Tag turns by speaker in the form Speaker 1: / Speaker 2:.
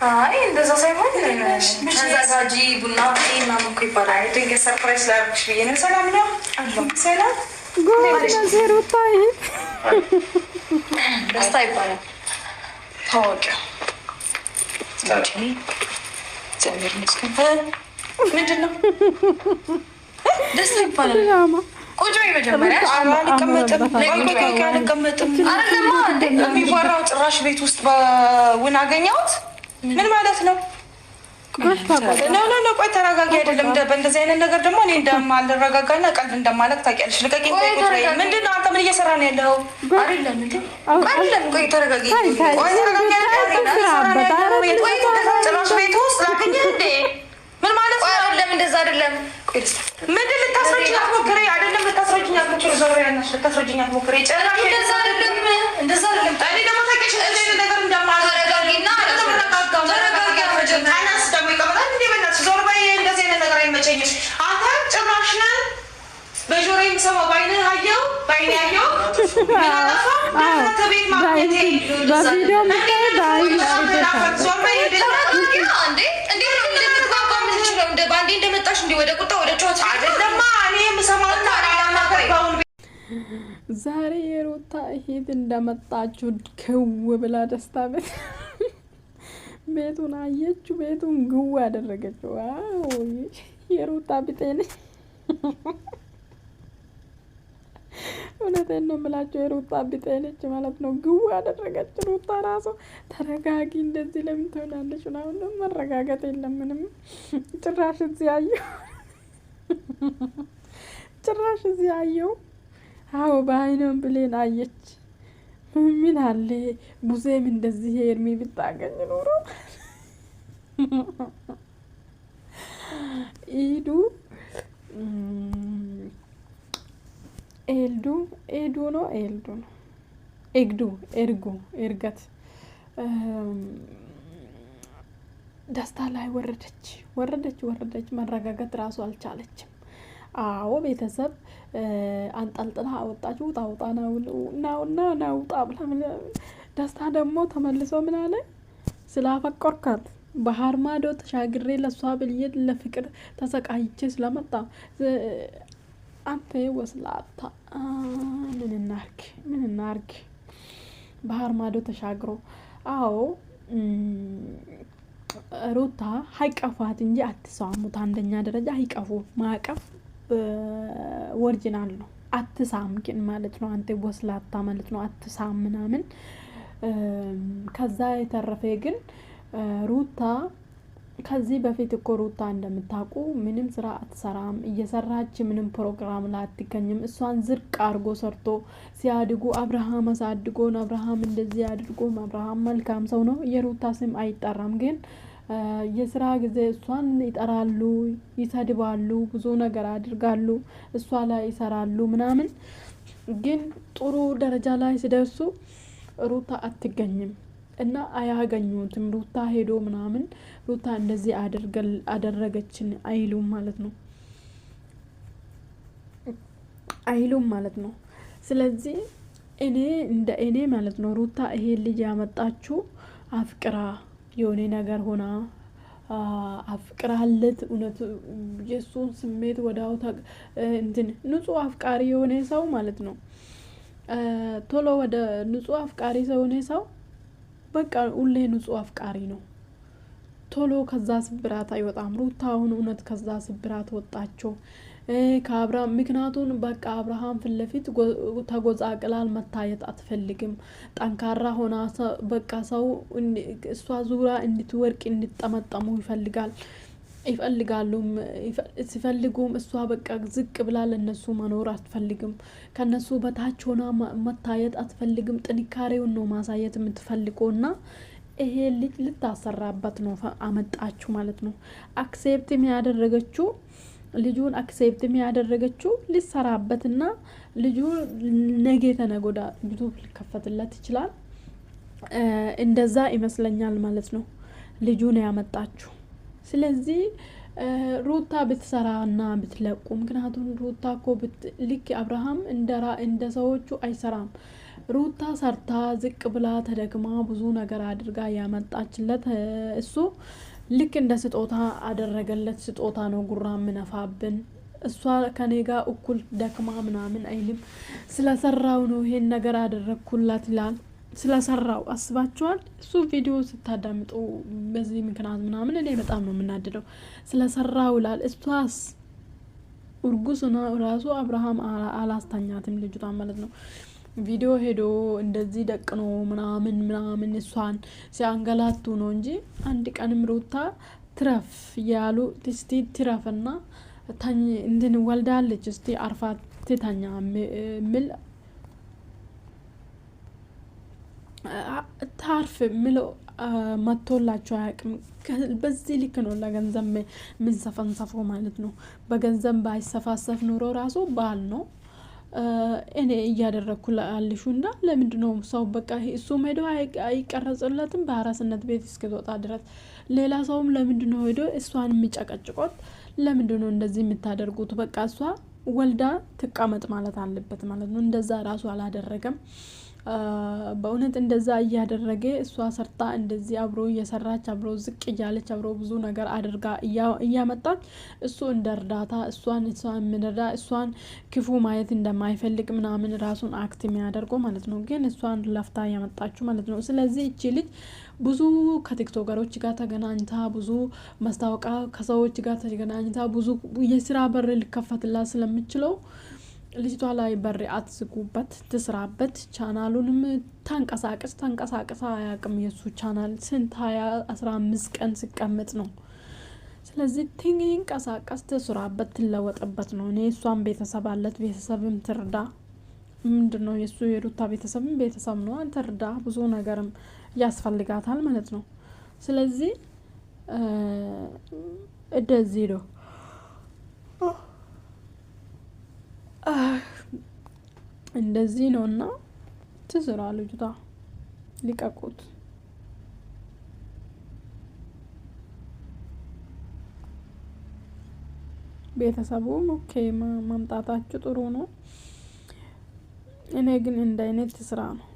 Speaker 1: አይ እንደዛ ሳይሆን ተዘጋጂ ቡና ምናምን እኮ ይባላል። ድንገት ሰርፕራይዝ ላድርግሽ ብዬሽ ነው። ሰላም ነው አለሁ። ሰላም
Speaker 2: ሩታ ይሄ
Speaker 1: ደስታ ይባላል። ታወቂው እግዚአብሔር ይመስገን። ምንድን ነው ደስታ ይባላል? ቁጭ በይ መጀመሪያ። አልቀመጥም አይደለማ የሚወራው ጭራሽ ቤት ውስጥ በውን አገኘሁት። ምን ማለት ነው? ኖ ቆይ ተረጋጊ። አይደለም በእንደዚህ አይነት ነገር ደግሞ እኔ እንደማልረጋጋና ቀልድ እንደማለቅ ታውቂያለሽ። ልቀቂኝ። ምንድን ነው አንተ ምን እየሰራ ነው ያለው? አይደለም እንዴ አይደለም። ቆይ ተረጋጊ። ቆይ ተረጋጊ። ጭራሽ ቤት ውስጥ ላገኘህ እንዴ? ምን ማለት ነው? አይደለም እንደዛ አይደለም። ምንድን ልታስረጅኝ አትሞክሪ። አይደለም ልታስረጅኝ አትሞክሪ። ዞር ያናሽ ልታስረጅኝ አትሞክሪ። ጭራሽ እንደዛ አይደለም። እንደዛ አይደለም። እኔ ደግሞ ታውቂያለሽ እንደዚህ ነገር እንደማልረጋጊና ታናስ ደግሞ ይቀመጣል እንዴ? በእናትሽ ዞር በይ። እንደዚህ አይነት ነገር አይመቸኝም። አንተ ጭራሽ በጆሮ የሚሰማው በዓይንህ አየው፣ በዓይኔ አየው። ምን አጠፋ? ከቤት ማግኘቴ በቪዲዮ ምታይ ዞር በይ። እንዴት ነው ልትግባባ የምትችለው? እንደ ባንዴ እንደመጣሽ እንዲ ወደ ቁጣ ወደ ጨዋታ አይደለማ። እኔ የምሰማውና አላናገርባውን
Speaker 2: ዛሬ የሩታ እህት እንደመጣችሁ ክው ብላ ደስታ ቤት ቤቱን አየችው። ቤቱን ግው ያደረገችው። ዋው የሩታ ቢጤ ነች። እውነቴን ነው የምላቸው። የሩታ ቢጤ ነች ማለት ነው። ግው ያደረገች ሩታ ራሱ ተረጋጊ፣ እንደዚህ ለምን ትሆናለች? አሁን መረጋጋት የለም ምንም። ጭራሽ እዚህ አየው። አዎ በአይኗም ብሌን አየች። ምን አለ ቡዜም እንደዚህ ኤርሚ ብታገኝ ኖሮ ኤርገት ደስታ ላይ ወረደች። መረጋጋት ራሱ አልቻለችም። አዎ ቤተሰብ አንጠልጥላ አወጣች። ውጣ ናውጣ ብላ ደስታ ደግሞ ተመልሶ ምን አለ? ስላፈቆርካት ባህር ማዶ ተሻግሬ ለሷ ብዬ ለፍቅር ተሰቃይቼ ስለመጣ አንተ ወስላታ ምን እናርግ? ባህር ማዶ ተሻግሮ አዎ ሩታ ሀይቀፋት እንጂ አትሳሙት። አንደኛ ደረጃ ሀይቀፉ ማቀፍ ኦሪጂናል ነው። አትሳም ግን ማለት ነው። አንተ ወስላታ ማለት ነው። አትሳም ምናምን። ከዛ የተረፈ ግን ሩታ ከዚህ በፊት እኮ ሩታ እንደምታውቁ ምንም ስራ አትሰራም። እየሰራች ምንም ፕሮግራም ላይ አትገኝም። እሷን ዝርቅ አድርጎ ሰርቶ ሲያድጉ አብርሃም አሳድጎን አብርሃም እንደዚህ አድርጎን አብርሃም መልካም ሰው ነው። የሩታ ስም አይጠራም ግን የስራ ጊዜ እሷን ይጠራሉ፣ ይሰድባሉ፣ ብዙ ነገር አድርጋሉ፣ እሷ ላይ ይሰራሉ ምናምን። ግን ጥሩ ደረጃ ላይ ሲደርሱ ሩታ አትገኝም እና አያገኙትም። ሩታ ሄዶ ምናምን ሩታ እንደዚህ አደረገችን አይሉም ማለት ነው። ስለዚህ እኔ ማለት ነው ሩታ ይሄ ልጅ ያመጣችሁ አፍቅራ የሆነ ነገር ሆና አፍቅራለት እውነት የሱን ስሜት ወዳው እንትን ንጹህ አፍቃሪ የሆነ ሰው ማለት ነው። ቶሎ ወደ ንጹህ አፍቃሪ ሰው የሆነ ሰው በቃ ሁሌ ንጹህ አፍቃሪ ነው። ቶሎ ከዛ ስብራት አይወጣም። ሩታ አሁን እውነት ከዛ ስብራት ወጣቸው ከአብርሃም። ምክንያቱን በቃ አብርሃም ፊት ለፊት ተጎዛቅላል፣ መታየት አትፈልግም። ጠንካራ ሆና በቃ ሰው እሷ ዙራ እንድትወርቅ እንድትጠመጠሙ ሲፈልጉም እሷ በቃ ዝቅ ብላ ለነሱ መኖር አትፈልግም። ከነሱ በታች ሆና መታየት አትፈልግም። ጥንካሬውን ነው ማሳየት የምትፈልገውና ይሄ ልጅ ልታሰራበት ነው አመጣችሁ ማለት ነው። አክሴፕት የሚያደረገችው ልጁን አክሴፕት የሚያደረገችው ሊሰራበትና ልጁ ነገ ተነጎዳ ዩቲዩብ ሊከፈትለት ይችላል። እንደዛ ይመስለኛል ማለት ነው ልጁን ያመጣችሁ ስለዚህ ሩታ ብትሰራና ብትለቁ ምክንያቱም ሩታ እኮ ልክ አብርሃም እንደ ሰዎቹ አይሰራም። ሩታ ሰርታ ዝቅ ብላ ተደግማ ብዙ ነገር አድርጋ ያመጣችለት እሱ ልክ እንደ ስጦታ አደረገለት። ስጦታ ነው ጉራ ምነፋብን። እሷ ከኔ ጋር እኩል ደክማ ምናምን አይልም። ስለሰራው ነው ይሄን ነገር አደረግኩላት ይላል። ስለሰራው አስባችኋል? እሱ ቪዲዮ ስታዳምጡ በዚህ ምክንያት ምናምን እኔ በጣም ነው የምናድደው። ስለሰራው ይላል። እሷስ እርጉዝና ራሱ አብርሃም አላስተኛትም ልጅቷን ማለት ነው። ቪዲዮ ሄዶ እንደዚህ ደቅኖ ምናምን እሷን ሲያንገላቱ ነው እንጂ አንድ ቀንም ሩታ ትረፍ ያሉ እስቲ ትረፍና እንትን ወልዳለች እስቲ አርፋ ትተኛ ምል ታርፍ ምለው መቶላቸው አያውቅም። በዚህ ልክ ነው ለገንዘብ ምንሰፈንሰፈው ማለት ነው። በገንዘብ ባይሰፋሰፍ ኑሮ ራሱ ባል ነው እኔ እያደረግኩ ላልሹ እንዳ ለምንድነው ሰው በቃ እሱም ሄዶ አይቀረጽለትም በአራስነት ቤት እስክትወጣ ድረስ። ሌላ ሰውም ለምንድነው ሄዶ እሷን የሚጨቀጭቆት? ለምንድነው እንደዚህ የምታደርጉት? በቃ እሷ ወልዳ ትቀመጥ ማለት አለበት ማለት ነው። እንደዛ ራሱ አላደረገም። በእውነት እንደዛ እያደረገ እሷ ሰርታ እንደዚህ አብሮ እየሰራች አብሮ ዝቅ እያለች አብሮ ብዙ ነገር አድርጋ እያመጣች እሱ እንደ እርዳታ እሷን ምንዳ እሷን ክፉ ማየት እንደማይፈልግ ምናምን ራሱን አክት የሚያደርገው ማለት ነው። ግን እሷን ለፍታ ያመጣችሁ ማለት ነው። ስለዚህ እቺ ልጅ ብዙ ከቲክቶከሮች ጋር ተገናኝታ ብዙ ማስታወቂያ ከሰዎች ጋር ተገናኝታ ብዙ የስራ በር ሊከፈትላት ስለምችለው ልጅቷ ላይ በር አትዝጉበት፣ ትስራበት። ቻናሉንም ታንቀሳቀስ አያውቅም። የሱ ቻናል ስንት 15 ቀን ሲቀመጥ ነው። ስለዚህ ትንቀሳቀስ፣ ትስራበት፣ ትለወጥበት ነው። እኔ እሷን ቤተሰብ አለት፣ ቤተሰብም ትርዳ። ምንድነው የሱ የሩታ ቤተሰብም ቤተሰብ ነው፣ ትርዳ። ብዙ ነገርም ያስፈልጋታል ማለት ነው። ስለዚህ እንደዚህ ነው እንደዚህ ነው እና ትስራ ልጅቷ። ሊቀቁት። ቤተሰቡም ኦኬ ማምጣታችሁ ጥሩ ነው። እኔ ግን እንደ አይነት ትስራ ነው